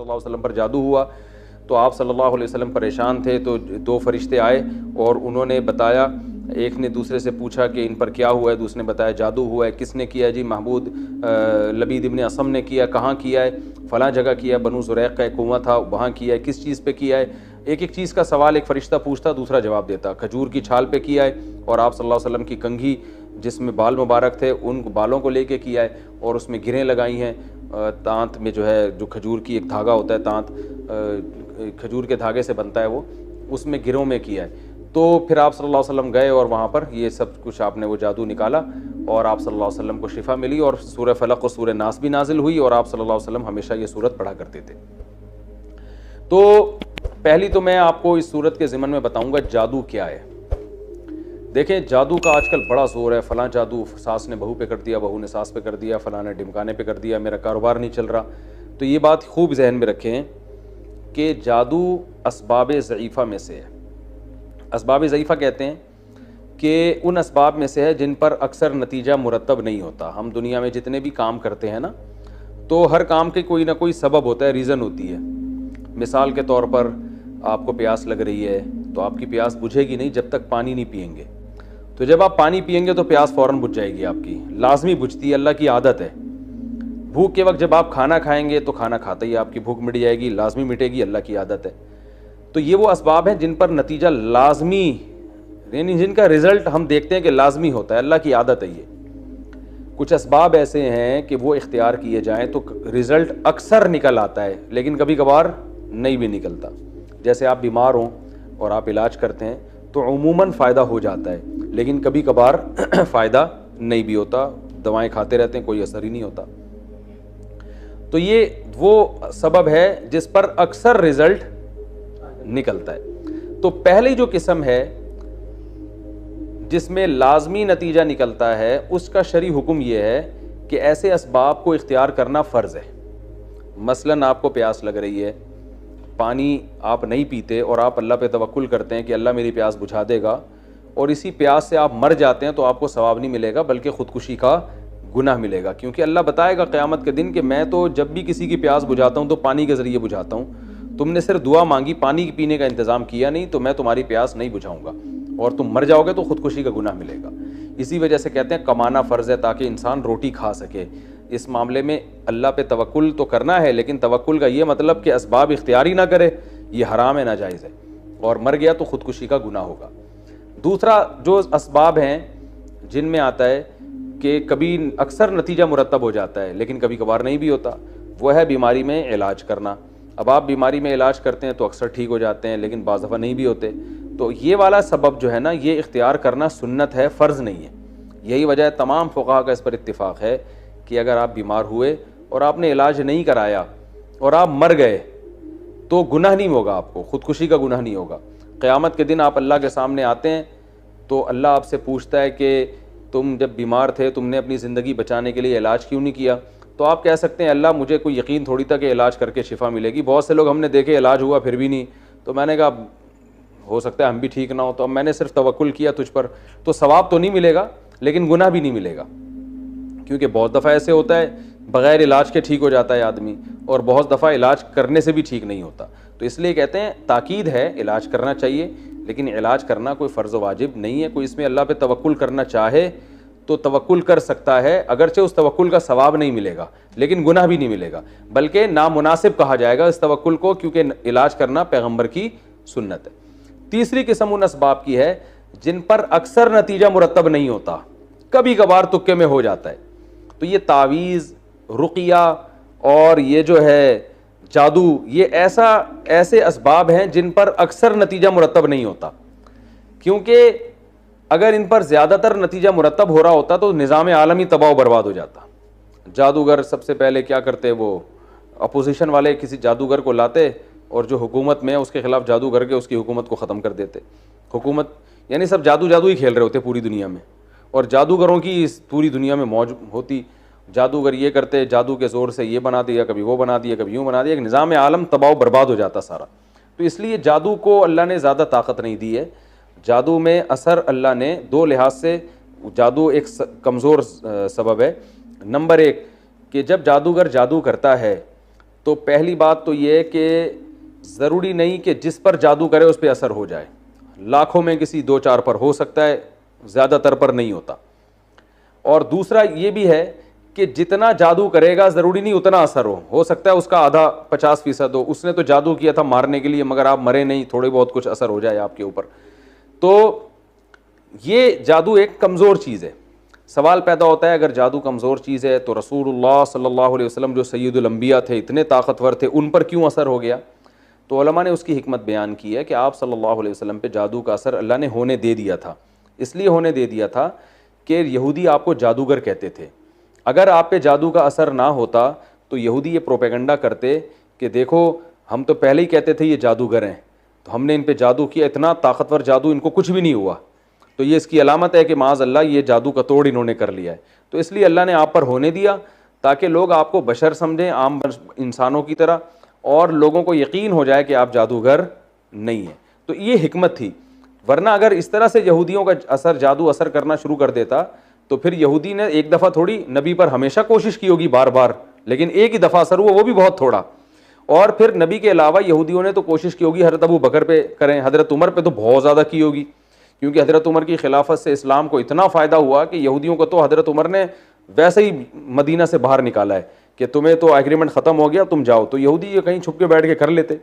اللہ علیہ وسلم پر جادو ہوا تو آپ صلی اللہ علیہ وسلم پریشان تھے، تو دو فرشتے آئے اور انہوں نے بتایا، ایک نے دوسرے سے پوچھا کہ ان پر کیا ہوا ہے، دوسرے نے بتایا جادو ہوا ہے۔ کس نے کیا؟ جی محمود لبید ابن اسم نے کیا۔ کہاں کیا ہے؟ فلاں جگہ کیا، بنو زریق کا ایک کنواں تھا وہاں کیا ہے۔ کس چیز پہ کیا ہے؟ ایک ایک چیز کا سوال ایک فرشتہ پوچھتا، دوسرا جواب دیتا۔ کھجور کی چھال پہ کیا ہے، اور آپ صلی اللہ علیہ وسلم کی کنگھی جس میں بال مبارک تھے ان بالوں کو لے کے کیا ہے، اور اس میں گریں لگائی ہیں، تانت میں جو ہے، جو کھجور کی ایک دھاگا ہوتا ہے، تانت کھجور کے دھاگے سے بنتا ہے وہ، اس میں گروں میں کیا ہے۔ تو پھر آپ صلی اللہ علیہ وسلم گئے اور وہاں پر یہ سب کچھ آپ نے وہ جادو نکالا، اور آپ صلی اللہ علیہ وسلم کو شفا ملی، اور سورہ فلق اور سورہ ناس بھی نازل ہوئی، اور آپ صلی اللہ علیہ وسلم ہمیشہ یہ سورت پڑھا کرتے تھے۔ تو پہلی تو میں آپ کو اس سورت کے ضمن میں بتاؤں گا جادو کیا ہے۔ دیکھیں جادو کا آج کل بڑا زور ہے، فلاں جادو ساس نے بہو پہ کر دیا، بہو نے ساس پہ کر دیا، فلاں نے ڈمکانے پہ کر دیا، میرا کاروبار نہیں چل رہا۔ تو یہ بات خوب ذہن میں رکھیں کہ جادو اسباب ضعیفہ میں سے ہے۔ اسباب ضعیفہ کہتے ہیں کہ ان اسباب میں سے ہے جن پر اکثر نتیجہ مرتب نہیں ہوتا۔ ہم دنیا میں جتنے بھی کام کرتے ہیں نا، تو ہر کام کے کوئی نہ کوئی سبب ہوتا ہے، ریزن ہوتی ہے۔ مثال کے طور پر آپ کو پیاس لگ رہی ہے تو آپ کی پیاس بجھے گی نہیں جب تک پانی نہیں پئیں گے، تو جب آپ پانی پئیں گے تو پیاس فوراً بجھ جائے گی، آپ کی لازمی بجھتی ہے، اللہ کی عادت ہے۔ بھوک کے وقت جب آپ کھانا کھائیں گے تو کھانا کھاتے ہی آپ کی بھوک مٹ جائے گی، لازمی مٹے گی، اللہ کی عادت ہے۔ تو یہ وہ اسباب ہیں جن پر نتیجہ لازمی، یعنی جن کا رزلٹ ہم دیکھتے ہیں کہ لازمی ہوتا ہے، اللہ کی عادت ہے۔ یہ کچھ اسباب ایسے ہیں کہ وہ اختیار کیے جائیں تو رزلٹ اکثر نکل آتا ہے، لیکن کبھی کبھار نہیں بھی نکلتا۔ جیسے آپ بیمار ہوں اور آپ علاج کرتے ہیں تو عموماً فائدہ ہو جاتا ہے، لیکن کبھی کبھار فائدہ نہیں بھی ہوتا، دوائیں کھاتے رہتے ہیں کوئی اثر ہی نہیں ہوتا۔ تو یہ وہ سبب ہے جس پر اکثر رزلٹ نکلتا ہے۔ تو پہلی جو قسم ہے جس میں لازمی نتیجہ نکلتا ہے، اس کا شرعی حکم یہ ہے کہ ایسے اسباب کو اختیار کرنا فرض ہے۔ مثلاً آپ کو پیاس لگ رہی ہے، پانی آپ نہیں پیتے اور آپ اللہ پہ توکل کرتے ہیں کہ اللہ میری پیاس بجھا دے گا، اور اسی پیاس سے آپ مر جاتے ہیں تو آپ کو ثواب نہیں ملے گا بلکہ خودکشی کا گناہ ملے گا، کیونکہ اللہ بتائے گا قیامت کے دن کہ میں تو جب بھی کسی کی پیاس بجھاتا ہوں تو پانی کے ذریعے بجھاتا ہوں، تم نے صرف دعا مانگی، پانی پینے کا انتظام کیا نہیں، تو میں تمہاری پیاس نہیں بجھاؤں گا اور تم مر جاؤ گے تو خودکشی کا گناہ ملے گا۔ اسی وجہ سے کہتے ہیں کمانا فرض ہے تاکہ انسان روٹی کھا سکے۔ اس معاملے میں اللہ پہ توکل تو کرنا ہے، لیکن توکل کا یہ مطلب کہ اسباب اختیاری نہ کرے، یہ حرام ہے، ناجائز ہے، اور مر گیا تو خودکشی کا گناہ ہوگا۔ دوسرا جو اسباب ہیں جن میں آتا ہے کہ کبھی اکثر نتیجہ مرتب ہو جاتا ہے لیکن کبھی کبھار نہیں بھی ہوتا، وہ ہے بیماری میں علاج کرنا۔ اب آپ بیماری میں علاج کرتے ہیں تو اکثر ٹھیک ہو جاتے ہیں لیکن بعض دفعہ نہیں بھی ہوتے، تو یہ والا سبب جو ہے نا، یہ اختیار کرنا سنت ہے، فرض نہیں ہے۔ یہی وجہ ہے تمام فقہا کا اس پر اتفاق ہے کہ اگر آپ بیمار ہوئے اور آپ نے علاج نہیں کرایا اور آپ مر گئے تو گناہ نہیں ہوگا، آپ کو خودکشی کا گناہ نہیں ہوگا۔ قیامت کے دن آپ اللہ کے سامنے آتے ہیں تو اللہ آپ سے پوچھتا ہے کہ تم جب بیمار تھے تم نے اپنی زندگی بچانے کے لیے علاج کیوں نہیں کیا؟ تو آپ کہہ سکتے ہیں اللہ مجھے کوئی یقین تھوڑی تھا کہ علاج کر کے شفا ملے گی، بہت سے لوگ ہم نے دیکھے علاج ہوا پھر بھی نہیں، تو میں نے کہا ہو سکتا ہے ہم بھی ٹھیک نہ ہو، تو اب میں نے صرف توکل کیا تجھ پر، تو ثواب تو نہیں ملے گا لیکن گناہ بھی نہیں ملے گا، کیونکہ بہت دفعہ ایسے ہوتا ہے بغیر علاج کے ٹھیک ہو جاتا ہے آدمی، اور بہت دفعہ علاج کرنے سے بھی ٹھیک نہیں ہوتا۔ تو اس لیے کہتے ہیں تاکید ہے، علاج کرنا چاہیے، لیکن علاج کرنا کوئی فرض و واجب نہیں ہے۔ کوئی اس میں اللہ پہ توکل کرنا چاہے تو توکل کر سکتا ہے، اگرچہ اس توکل کا ثواب نہیں ملے گا لیکن گناہ بھی نہیں ملے گا، بلکہ نامناسب کہا جائے گا اس توکل کو، کیونکہ علاج کرنا پیغمبر کی سنت ہے۔ تیسری قسم ان اسباب کی ہے جن پر اکثر نتیجہ مرتب نہیں ہوتا، کبھی کبھار تکے میں ہو جاتا ہے۔ تو یہ تعویذ، رقیہ اور یہ جو ہے جادو، یہ ایسے اسباب ہیں جن پر اکثر نتیجہ مرتب نہیں ہوتا، کیونکہ اگر ان پر زیادہ تر نتیجہ مرتب ہو رہا ہوتا تو نظام عالمی تباہ و برباد ہو جاتا۔ جادوگر سب سے پہلے کیا کرتے، وہ اپوزیشن والے کسی جادوگر کو لاتے اور جو حکومت میں اس کے خلاف جادو کر کے اس کی حکومت کو ختم کر دیتے۔ حکومت یعنی سب جادو ہی کھیل رہے ہوتے پوری دنیا میں، اور جادوگروں کی اس پوری دنیا میں موج ہوتی۔ جادوگر یہ کرتے، جادو کے زور سے یہ بنا دیا، کبھی وہ بنا دیا، کبھی یوں بنا دیا، ایک نظام عالم تباہ و برباد ہو جاتا سارا۔ تو اس لیے جادو کو اللہ نے زیادہ طاقت نہیں دی ہے۔ جادو میں اثر اللہ نے دو لحاظ سے، جادو ایک کمزور سبب ہے۔ نمبر ایک کہ جب جادوگر جادو کرتا ہے تو پہلی بات تو یہ کہ ضروری نہیں کہ جس پر جادو کرے اس پہ اثر ہو جائے. لاکھوں میں کسی 2-4 پر ہو سکتا ہے, زیادہ تر پر نہیں ہوتا. اور دوسرا یہ بھی ہے کہ جتنا جادو کرے گا ضروری نہیں اتنا اثر ہو سکتا ہے اس کا آدھا 50% ہو. اس نے تو جادو کیا تھا مارنے کے لیے مگر آپ مرے نہیں, تھوڑے بہت کچھ اثر ہو جائے آپ کے اوپر. تو یہ جادو ایک کمزور چیز ہے. سوال پیدا ہوتا ہے اگر جادو کمزور چیز ہے تو رسول اللہ صلی اللہ علیہ وسلم جو سید الانبیاء تھے, اتنے طاقتور تھے, ان پر کیوں اثر ہو گیا؟ تو علماء نے اس کی حکمت بیان کی ہے کہ آپ صلی اللہ علیہ وسلم پہ جادو کا اثر اللہ نے ہونے دے دیا تھا. اس لیے ہونے دے دیا تھا کہ یہودی آپ کو جادوگر کہتے تھے. اگر آپ پہ جادو کا اثر نہ ہوتا تو یہودی یہ پروپیگنڈا کرتے کہ دیکھو ہم تو پہلے ہی کہتے تھے یہ جادوگر ہیں, تو ہم نے ان پہ جادو کیا, اتنا طاقتور جادو, ان کو کچھ بھی نہیں ہوا, تو یہ اس کی علامت ہے کہ معاذ اللہ یہ جادو کا توڑ انہوں نے کر لیا ہے. تو اس لیے اللہ نے آپ پر ہونے دیا تاکہ لوگ آپ کو بشر سمجھیں, عام انسانوں کی طرح, اور لوگوں کو یقین ہو جائے کہ آپ جادوگر نہیں ہیں. تو یہ حکمت تھی. ورنہ اگر اس طرح سے یہودیوں کا جادو اثر کرنا شروع کر دیتا تو پھر یہودی نے ایک دفعہ تھوڑی, نبی پر ہمیشہ کوشش کی ہوگی بار بار, لیکن ایک ہی دفعہ اثر ہوا وہ بھی بہت تھوڑا. اور پھر نبی کے علاوہ یہودیوں نے تو کوشش کی ہوگی حضرت ابو بکر پہ کریں, حضرت عمر پہ تو بہت زیادہ کی ہوگی, کیونکہ حضرت عمر کی خلافت سے اسلام کو اتنا فائدہ ہوا کہ یہودیوں کو تو حضرت عمر نے ویسے ہی مدینہ سے باہر نکالا ہے کہ تمہیں تو ایگریمنٹ ختم ہو گیا, تم جاؤ. تو یہودی یہ کہیں چھپ کے بیٹھ کے کر لیتے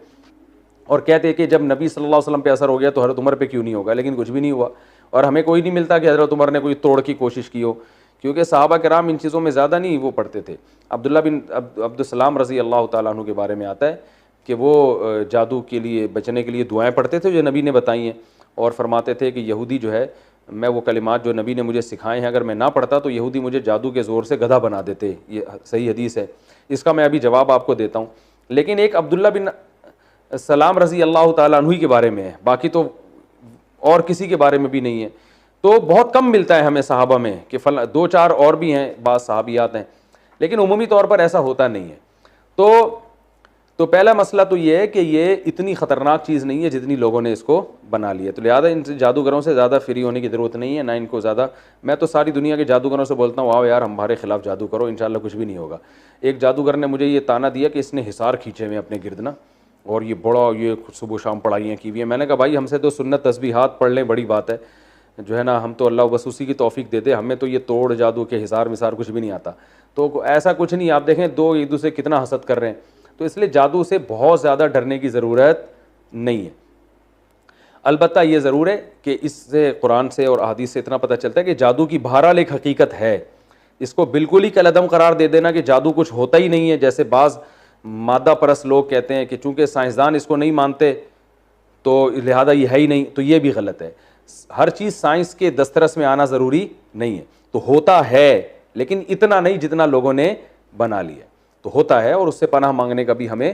اور کہتے کہ جب نبی صلی اللہ علیہ وسلم پہ اثر ہو گیا تو حضرت عمر پہ کیوں نہیں ہوگا, لیکن کچھ بھی نہیں ہوا. اور ہمیں کوئی نہیں ملتا کہ حضرت عمر نے کوئی توڑ کی کوشش کی ہو, کیونکہ صحابہ کرام ان چیزوں میں زیادہ نہیں وہ پڑھتے تھے. عبداللہ بن عبدالسلام رضی اللہ تعالیٰ عنہ کے بارے میں آتا ہے کہ وہ جادو کے لیے بچنے کے لیے دعائیں پڑھتے تھے جو نبی نے بتائی ہیں, اور فرماتے تھے کہ یہودی جو ہے, میں وہ کلمات جو نبی نے مجھے سکھائے ہیں اگر میں نہ پڑھتا تو یہودی مجھے جادو کے زور سے گدھا بنا دیتے. یہ صحیح حدیث ہے, اس کا میں ابھی جواب آپ کو دیتا ہوں. لیکن ایک عبداللہ بن سلام رضی اللہ تعالیٰ عنہ کے بارے میں ہے, باقی تو اور کسی کے بارے میں بھی نہیں ہے. تو بہت کم ملتا ہے ہمیں صحابہ میں کہ 2-4 اور بھی ہیں, بعض صحابیات ہیں, لیکن عمومی طور پر ایسا ہوتا نہیں ہے. تو پہلا مسئلہ تو یہ ہے کہ یہ اتنی خطرناک چیز نہیں ہے جتنی لوگوں نے اس کو بنا لی ہے. تو لہٰذا ان جادوگروں سے زیادہ فری ہونے کی ضرورت نہیں ہے, نہ ان کو زیادہ. میں تو ساری دنیا کے جادوگروں سے بولتا ہوں آؤ یار ہمارے خلاف جادو کرو, انشاءاللہ کچھ بھی نہیں ہوگا. ایک جادوگر نے مجھے یہ تانا دیا کہ اس نے حصار کھینچے ہوئے اپنے گرد نا, اور یہ بڑا یہ صبح شام پڑھائیاں کی ہوئی ہیں. میں نے کہا بھائی ہم سے تو سنت تسبیحات پڑھ لیں بڑی بات ہے, جو ہے نا, ہم تو اللہ بس اسی کی توفیق دے دے, ہمیں تو یہ توڑ جادو کے حصار مسار کچھ بھی نہیں آتا. تو ایسا کچھ نہیں, آپ دیکھیں دو ایک دوسرے کتنا حسد کر رہے ہیں. تو اس لیے جادو سے بہت زیادہ ڈرنے کی ضرورت نہیں ہے. البتہ یہ ضرور ہے کہ اس سے قرآن سے اور احادیث سے اتنا پتہ چلتا ہے کہ جادو کی بہرحال ایک حقیقت ہے. اس کو بالکل ہی کالعدم قرار دے دینا کہ جادو کچھ ہوتا ہی نہیں ہے, جیسے بعض مادہ پرست لوگ کہتے ہیں کہ چونکہ سائنسدان اس کو نہیں مانتے تو لہذا یہ ہے ہی نہیں, تو یہ بھی غلط ہے. ہر چیز سائنس کے دسترس میں آنا ضروری نہیں ہے. تو ہوتا ہے لیکن اتنا نہیں جتنا لوگوں نے بنا لیا. تو ہوتا ہے اور اس سے پناہ مانگنے کا بھی ہمیں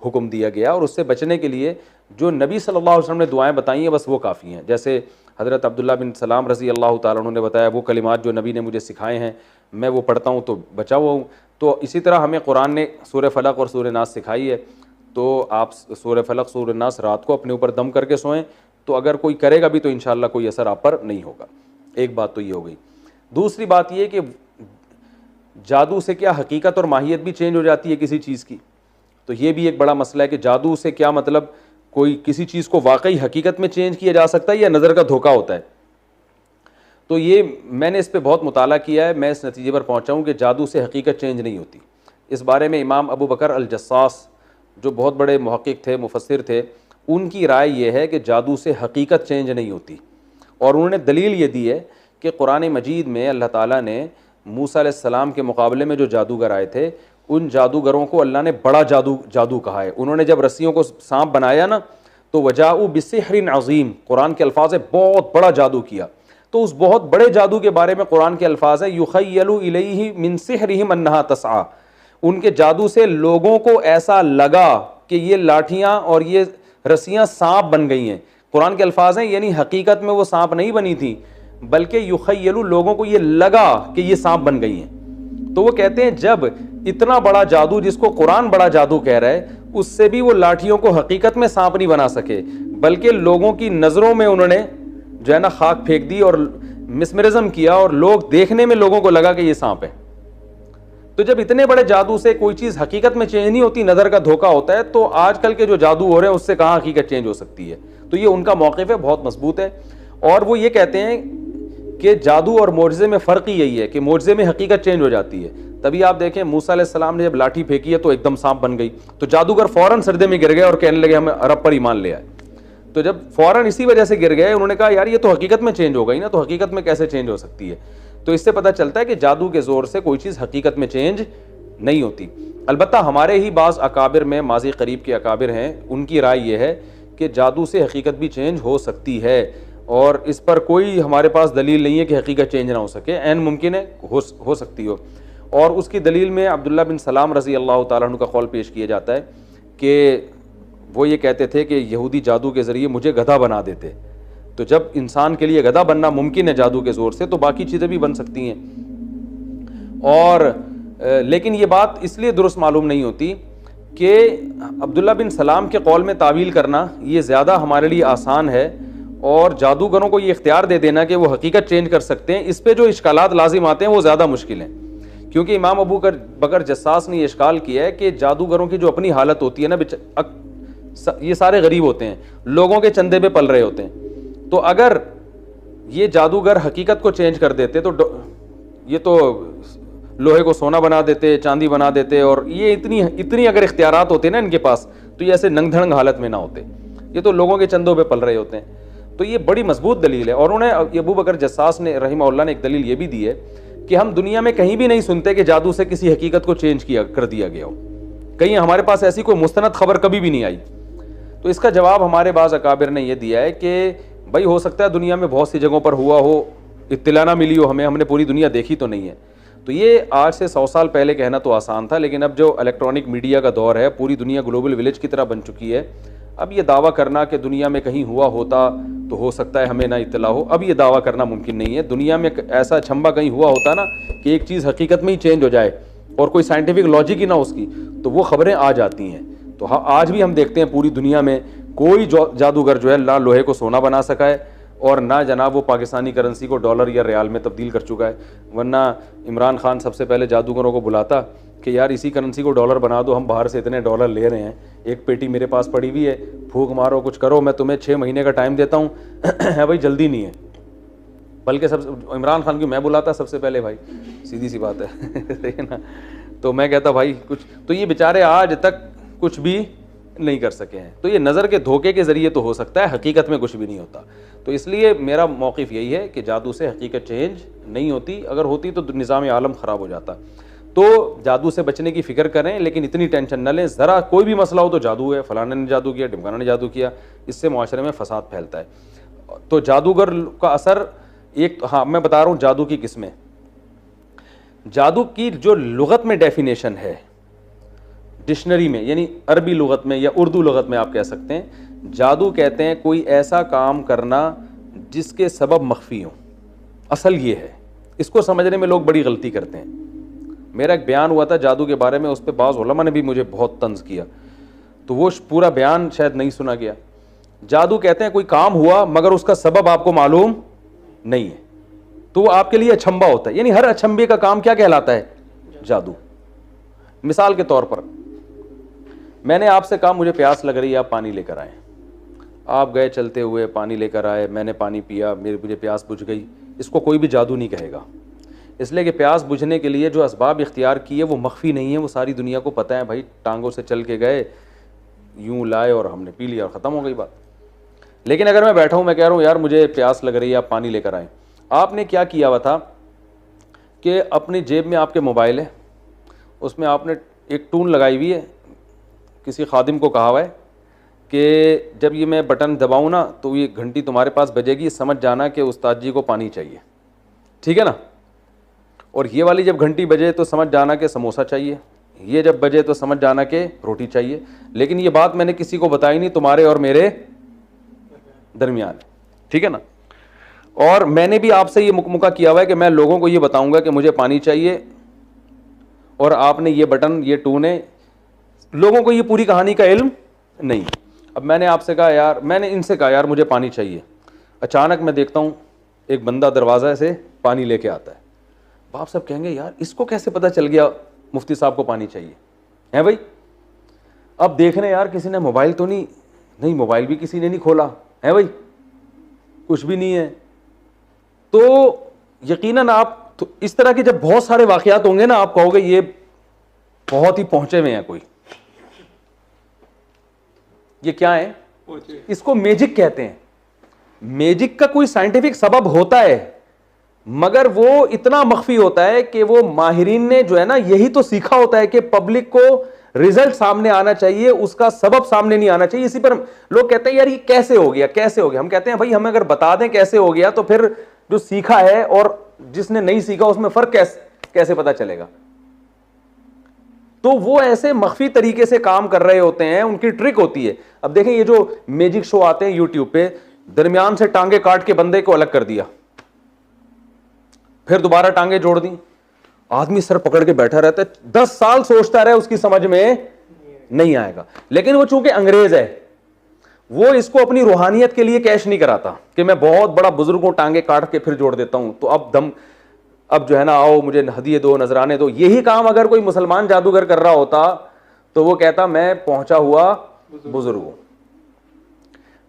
حکم دیا گیا, اور اس سے بچنے کے لیے جو نبی صلی اللہ علیہ وسلم نے دعائیں بتائی ہیں بس وہ کافی ہیں. جیسے حضرت عبداللہ بن سلام رضی اللہ تعالیٰ عنہ نے بتایا وہ کلمات جو نبی نے مجھے سکھائے ہیں میں وہ پڑھتا ہوں تو بچا ہوا ہوں. تو اسی طرح ہمیں قرآن نے سورہ فلق اور سورہ ناس سکھائی ہے, تو آپ سورہ فلق سورہ ناس رات کو اپنے اوپر دم کر کے سوئیں, تو اگر کوئی کرے گا بھی تو انشاءاللہ کوئی اثر آپ پر نہیں ہوگا. ایک بات تو یہ ہو گئی. دوسری بات یہ کہ جادو سے کیا حقیقت اور ماہیت بھی چینج ہو جاتی ہے کسی چیز کی, تو یہ بھی ایک بڑا مسئلہ ہے کہ جادو سے کیا مطلب کوئی کسی چیز کو واقعی حقیقت میں چینج کیا جا سکتا ہے یا نظر کا دھوکہ ہوتا ہے. تو یہ میں نے اس پہ بہت مطالعہ کیا ہے, میں اس نتیجے پر پہنچا ہوں کہ جادو سے حقیقت چینج نہیں ہوتی. اس بارے میں امام ابو بکر الجصاص جو بہت بڑے محقق تھے, مفسر تھے, ان کی رائے یہ ہے کہ جادو سے حقیقت چینج نہیں ہوتی, اور انہوں نے دلیل یہ دی ہے کہ قرآن مجید میں اللہ تعالیٰ نے موسیٰ علیہ السلام کے مقابلے میں جو جادوگر آئے تھے ان جادوگروں کو اللہ نے بڑا جادو کہا ہے. انہوں نے جب رسیوں کو سانپ بنایا نا تو وجاؤ بسحر عظیم, قرآن کے الفاظ ہے بہت بڑا جادو کیا. تو اس بہت بڑے جادو کے بارے میں قرآن کے الفاظ ہیں یخیل الیہ من سحرہم انہا تسعی, ان کے جادو سے لوگوں کو ایسا لگا کہ یہ لاٹھیاں اور یہ رسیاں سانپ بن گئی ہیں. قرآن کے الفاظ ہیں, یعنی حقیقت میں وہ سانپ نہیں بنی تھی بلکہ یخیل, لوگوں کو یہ لگا کہ یہ سانپ بن گئی ہیں. تو وہ کہتے ہیں جب اتنا بڑا جادو جس کو قرآن بڑا جادو کہہ رہا ہے اس سے بھی وہ لاٹھیوں کو حقیقت میں سانپ نہیں بنا سکے, بلکہ لوگوں کی نظروں میں انہوں نے جو ہے نا خاک پھینک دی اور مسمرزم کیا, اور لوگ دیکھنے میں لوگوں کو لگا کہ یہ سانپ ہے. تو تو جب اتنے بڑے جادو سے کوئی چیز حقیقت میں چینج نہیں ہوتی, نظر کا دھوکا ہوتا ہے, تو آج کل کے جو جادو ہو رہے ہیں اس سے کہاں حقیقت چینج ہو سکتی ہے؟ تو یہ ان کا موقف ہے, بہت مضبوط ہے. اور وہ یہ کہتے ہیں کہ جادو اور معجزے میں فرق ہی یہی ہے کہ معجزے میں حقیقت چینج ہو جاتی ہے. تبھی آپ دیکھیں موسیٰ علیہ السلام نے جب لاٹھی پھینکی ہے تو ایک دم سانپ بن گئی, تو جادوگر فوراً سجدے میں گر گئے اور کہنے لگے ہمیں رب پر ایمان لے آئے. تو جب فوراً اسی وجہ سے گر گئے, انہوں نے کہا یار یہ تو حقیقت میں چینج ہو گئی نا, تو حقیقت میں کیسے چینج ہو سکتی ہے؟ تو اس سے پتہ چلتا ہے کہ جادو کے زور سے کوئی چیز حقیقت میں چینج نہیں ہوتی. البتہ ہمارے ہی بعض اکابر میں, ماضی قریب کے اکابر ہیں, ان کی رائے یہ ہے کہ جادو سے حقیقت بھی چینج ہو سکتی ہے, اور اس پر کوئی ہمارے پاس دلیل نہیں ہے کہ حقیقت چینج نہ ہو سکے, عین ممکن ہے ہو سکتی ہو. اور اس کی دلیل میں عبداللہ بن سلام رضی اللہ تعالیٰ عنہ کا قول پیش کیا جاتا ہے کہ وہ یہ کہتے تھے کہ یہودی جادو کے ذریعے مجھے گدھا بنا دیتے. تو جب انسان کے لیے گدھا بننا ممکن ہے جادو کے زور سے, تو باقی چیزیں بھی بن سکتی ہیں. اور لیکن یہ بات اس لیے درست معلوم نہیں ہوتی کہ عبداللہ بن سلام کے قول میں تعویل کرنا یہ زیادہ ہمارے لیے آسان ہے, اور جادوگروں کو یہ اختیار دے دینا کہ وہ حقیقت چینج کر سکتے ہیں, اس پہ جو اشکالات لازم آتے ہیں وہ زیادہ مشکل ہیں. کیونکہ امام ابو بکر جساس نے یہ اشکال کیا ہے کہ جادوگروں کی جو اپنی حالت ہوتی ہے نا, یہ سارے غریب ہوتے ہیں, لوگوں کے چندے پہ پل رہے ہوتے ہیں, تو اگر یہ جادوگر حقیقت کو چینج کر دیتے تو یہ تو لوہے کو سونا بنا دیتے, چاندی بنا دیتے, اور یہ اتنی اگر اختیارات ہوتے نا ان کے پاس, تو یہ ایسے ننگ دھڑنگ حالت میں نہ ہوتے. یہ تو لوگوں کے چندوں پہ پل رہے ہوتے ہیں. تو یہ بڑی مضبوط دلیل ہے. اور انہیں ابو بکر جساس نے رحمہ اللہ نے ایک دلیل یہ بھی دی ہے کہ ہم دنیا میں کہیں بھی نہیں سنتے کہ جادو سے کسی حقیقت کو چینج کر دیا گیا ہو, کہیں ہمارے پاس ایسی کوئی مستند خبر کبھی بھی نہیں آئی. تو اس کا جواب ہمارے بعض اکابر نے یہ دیا ہے کہ بھائی ہو سکتا ہے دنیا میں بہت سی جگہوں پر ہوا ہو, اطلاع نہ ملی ہو ہم نے پوری دنیا دیکھی تو نہیں ہے. تو یہ آج سے 100 سال پہلے کہنا تو آسان تھا, لیکن اب جو الیکٹرانک میڈیا کا دور ہے, پوری دنیا گلوبل ولیج کی طرح بن چکی ہے, اب یہ دعویٰ کرنا کہ دنیا میں کہیں ہوا ہوتا تو ہو سکتا ہے ہمیں نہ اطلاع ہو, اب یہ دعویٰ کرنا ممکن نہیں ہے. دنیا میں ایسا چھمبا کہیں ہوا ہوتا نا کہ ایک چیز حقیقت میں ہی چینج ہو جائے اور کوئی سائنٹیفک لاجک ہی نہ اس کی, تو وہ خبریں آ جاتی ہیں. تو آج بھی ہم دیکھتے ہیں پوری دنیا میں کوئی جادوگر جو ہے نہ لوہے کو سونا بنا سکا ہے, اور نہ جناب وہ پاکستانی کرنسی کو ڈالر یا ریال میں تبدیل کر چکا ہے. ورنہ عمران خان سب سے پہلے جادوگروں کو بلاتا کہ یار اسی کرنسی کو ڈالر بنا دو, ہم باہر سے اتنے ڈالر لے رہے ہیں, ایک پیٹی میرے پاس پڑی ہوئی ہے, پھونک مارو کچھ کرو, میں تمہیں 6 مہینے کا ٹائم دیتا ہوں. ہے بھائی جلدی نہیں ہے, بلکہ عمران خان کی میں بلاتا سب سے پہلے, بھائی سیدھی سی بات ہے نا. تو میں کہتا بھائی کچھ, تو یہ بیچارے آج تک کچھ بھی نہیں کر سکے ہیں. تو یہ نظر کے دھوکے کے ذریعے تو ہو سکتا ہے, حقیقت میں کچھ بھی نہیں ہوتا. تو اس لیے میرا موقف یہی ہے کہ جادو سے حقیقت چینج نہیں ہوتی, اگر ہوتی تو نظام عالم خراب ہو جاتا. تو جادو سے بچنے کی فکر کریں, لیکن اتنی ٹینشن نہ لیں. ذرا کوئی بھی مسئلہ ہو تو جادو ہے, فلانے نے جادو کیا, ڈمکانا نے جادو کیا, اس سے معاشرے میں فساد پھیلتا ہے. تو جادوگر کا اثر ایک, ہاں میں بتا رہا ہوں جادو کی قسمیں. جادو کی جو لغت میں ڈیفینیشن ہے ڈکشنری میں, یعنی عربی لغت میں یا اردو لغت میں آپ کہہ سکتے ہیں, جادو کہتے ہیں کوئی ایسا کام کرنا جس کے سبب مخفی ہوں. اصل یہ ہے, اس کو سمجھنے میں لوگ بڑی غلطی کرتے ہیں. میرا ایک بیان ہوا تھا جادو کے بارے میں, اس پہ بعض علماء نے بھی مجھے بہت طنز کیا, تو وہ پورا بیان شاید نہیں سنا گیا. جادو کہتے ہیں کوئی کام ہوا مگر اس کا سبب آپ کو معلوم نہیں ہے, تو وہ آپ کے لیے اچھمبا ہوتا ہے. یعنی ہر اچھمبے کا کام کیا کہلاتا ہے؟ جادو. مثال کے طور پر میں نے آپ سے کہا مجھے پیاس لگ رہی ہے, آپ پانی لے کر آئیں. آپ گئے چلتے ہوئے, پانی لے کر آئے, میں نے پانی پیا, مجھے پیاس بجھ گئی. اس کو کوئی بھی جادو نہیں کہے گا, اس لیے کہ پیاس بجھنے کے لیے جو اسباب اختیار کیے وہ مخفی نہیں ہے, وہ ساری دنیا کو پتہ ہے. بھائی ٹانگوں سے چل کے گئے, یوں لائے اور ہم نے پی لیا اور ختم ہو گئی بات. لیکن اگر میں بیٹھا ہوں, میں کہہ رہا ہوں یار مجھے پیاس لگ رہی ہے, آپ پانی لے کر آئیں. آپ نے کیا کیا ہوا تھا کہ اپنی جیب میں آپ کے موبائل ہے, اس میں آپ نے ایک ٹون لگائی ہوئی ہے, کسی خادم کو کہا ہوا ہے کہ جب یہ میں بٹن دباؤں نا تو یہ گھنٹی تمہارے پاس بجے گی, سمجھ جانا کہ استاد جی کو پانی چاہیے, ٹھیک ہے نا. اور یہ والی جب گھنٹی بجے تو سمجھ جانا کہ سموسہ چاہیے, یہ جب بجے تو سمجھ جانا کہ روٹی چاہیے. لیکن یہ بات میں نے کسی کو بتائی نہیں, تمہارے اور میرے درمیان, ٹھیک ہے نا. اور میں نے بھی آپ سے یہ مکمکہ کیا ہوا ہے کہ میں لوگوں کو یہ بتاؤں گا کہ مجھے پانی چاہیے, اور آپ نے یہ بٹن, یہ ٹون ہے, لوگوں کو یہ پوری کہانی کا علم نہیں. اب میں نے آپ سے کہا یار, میں نے ان سے کہا یار مجھے پانی چاہیے. اچانک میں دیکھتا ہوں ایک بندہ دروازہ سے پانی لے کے آتا ہے. باپ صاحب کہیں گے یار اس کو کیسے پتہ چل گیا مفتی صاحب کو پانی چاہیے ہے بھائی. اب دیکھ رہے ہیں یار کسی نے موبائل تو نہیں موبائل بھی کسی نے نہیں کھولا ہے بھائی, کچھ بھی نہیں ہے. تو یقیناً آپ اس طرح کے جب بہت سارے واقعات ہوں گے نا, آپ کہو گے یہ بہت ہی پہنچے ہوئے ہیں کوئی. یہ کیا ہے, اس کو میجک کہتے ہیں. میجک کا کوئی سائنٹیفک سبب ہوتا ہے مگر وہ اتنا مخفی ہوتا ہے کہ وہ ماہرین نے جو ہے نا یہی تو سیکھا ہوتا ہے کہ پبلک کو رزلٹ سامنے آنا چاہیے, اس کا سبب سامنے نہیں آنا چاہیے. اسی پر لوگ کہتے ہیں یار یہ کیسے ہو گیا کیسے ہو گیا. ہم کہتے ہیں بھائی ہمیں اگر بتا دیں کیسے ہو گیا تو پھر جو سیکھا ہے اور جس نے نہیں سیکھا اس میں فرق کیسے پتا چلے گا. تو وہ ایسے مخفی طریقے سے کام کر رہے ہوتے ہیں, ان کی ٹرک ہوتی ہے. اب دیکھیں یہ جو میجک شو آتے ہیں یوٹیوب پہ, درمیان سے ٹانگیں کاٹ کے بندے کو الگ کر دیا, پھر دوبارہ ٹانگیں جوڑ دیں, آدمی سر پکڑ کے بیٹھا رہتا ہے, 10 سال سوچتا رہے اس کی سمجھ میں نہیں آئے گا. لیکن وہ چونکہ انگریز ہے, وہ اس کو اپنی روحانیت کے لیے کیش نہیں کراتا کہ میں بہت بڑا بزرگ ہوں, ٹانگیں کاٹ کے پھر جوڑ دیتا ہوں, تو اب جو ہے نا آؤ مجھے ہدیے دو نذرانے دو. یہی کام اگر کوئی مسلمان جادوگر کر رہا ہوتا تو وہ کہتا میں پہنچا ہوا بزرگ ہوں.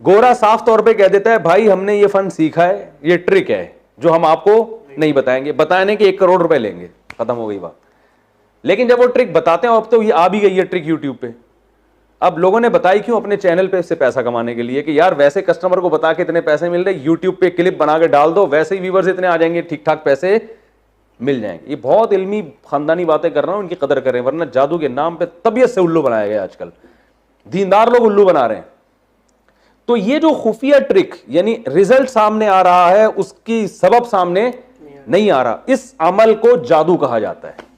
گورا صاف طور پہ کہہ دیتا ہے بھائی ہم نے یہ فن سیکھا ہے, یہ ٹرک ہے جو ہم آپ کو نہیں بتائیں گے, بتانے کے 1 کروڑ روپے لیں گے, ختم ہو گئی بات. لیکن جب وہ ٹرک بتاتے ہیں, اب تو یہ آ بھی گئی ہے ٹرک یوٹیوب پہ. اب لوگوں نے بتائی کیوں, اپنے چینل پہ اس سے پیسہ کمانے کے لیے کہ یار ویسے کسٹمر کو بتا کے اتنے پیسے مل رہے, یوٹیوب پہ کلپ بنا کے ڈال دو, ویسے ہی ویورز اتنے آ جائیں گے, ٹھیک ٹھاک پیسے مل جائیں گے. یہ بہت علمی خاندانی باتیں کر رہا ہوں, ان کی قدر کریں, ورنہ جادو کے نام پہ طبیعت سے الو بنایا گیا. آج کل دیندار لوگ الو بنا رہے ہیں. تو یہ جو خفیہ ٹرک یعنی رزلٹ سامنے آ رہا ہے اس کی سبب سامنے نہیں آ رہا, اس عمل کو جادو کہا جاتا ہے.